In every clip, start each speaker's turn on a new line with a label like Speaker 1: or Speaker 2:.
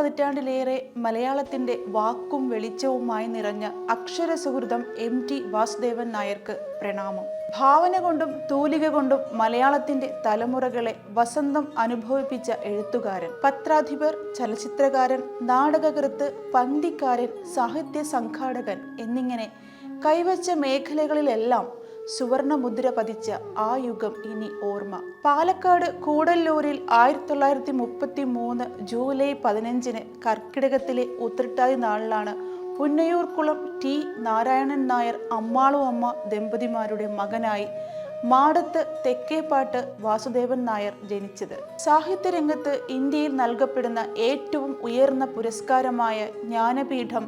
Speaker 1: പതിറ്റാണ്ടിലേറെ മലയാളത്തിന്റെ വാക്കും വെളിച്ചവുമായി നിറഞ്ഞ അക്ഷരസുഹൃതം MT വാസുദേവൻ നായർക്ക് പ്രണാമം. ഭാവന കൊണ്ടും തൂലിക കൊണ്ടും മലയാളത്തിന്റെ തലമുറകളെ വസന്തം അനുഭവിപ്പിച്ച എഴുത്തുകാരൻ, പത്രാധിപർ, ചലച്ചിത്രകാരൻ, നാടകകൃത്ത്, പങ്ക്തിക്കാരൻ, സാഹിത്യ സംഘാടകൻ എന്നിങ്ങനെ കൈവച്ച മേഖലകളിലെല്ലാം സുവർണ മുദ്ര പതിച്ച ആ യുഗം ഇനി ഓർമ്മ. പാലക്കാട് കൂടല്ലൂരിൽ 1933 ജൂലൈ 15 കർക്കിടകത്തിലെ ഉത്രട്ടാതി നാളിലാണ് പുന്നയൂർക്കുളം T നാരായണൻ നായർ അമ്മാളു അമ്മ ദമ്പതിമാരുടെ മകനായി മാടത്ത് തെക്കേപ്പാട്ട് വാസുദേവൻ നായർ ജനിച്ചത്. സാഹിത്യരംഗത്ത് ഇന്ത്യയിൽ നൽകപ്പെടുന്ന ഏറ്റവും ഉയർന്ന പുരസ്കാരമായ ജ്ഞാനപീഠം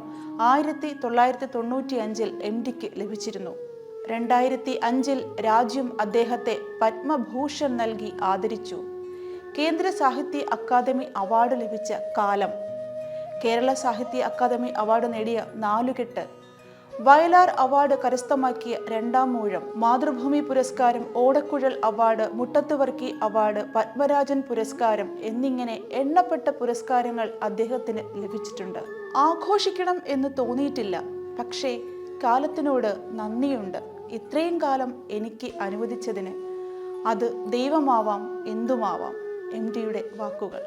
Speaker 1: 1995 MTക്ക് ലഭിച്ചിരുന്നു. 2005 രാജ്യം അദ്ദേഹത്തെ പത്മഭൂഷൺ നൽകി ആദരിച്ചു. കേന്ദ്ര സാഹിത്യ അക്കാദമി അവാർഡ് ലഭിച്ച കാലം, കേരള സാഹിത്യ അക്കാദമി അവാർഡ് നേടിയ നാലുകെട്ട്, വയലാർ അവാർഡ് കരസ്ഥമാക്കിയ രണ്ടാം മൂഴം, മാതൃഭൂമി പുരസ്കാരം, ഓടക്കുഴൽ അവാർഡ്, മുട്ടത്തുവർക്കി അവാർഡ്, പത്മരാജൻ പുരസ്കാരം എന്നിങ്ങനെ എണ്ണപ്പെട്ട പുരസ്കാരങ്ങൾ അദ്ദേഹത്തിന് ലഭിച്ചിട്ടുണ്ട്. ആഘോഷിക്കണം എന്ന് തോന്നിയിട്ടില്ല, പക്ഷേ കാലത്തിനോട് നന്ദിയുണ്ട്. ഇത്രയും കാലം എനിക്ക് അനുവദിച്ചതിന്. അത് ദൈവമാവാം, എന്തുമാവാം. MTയുടെ വാക്കുകൾ.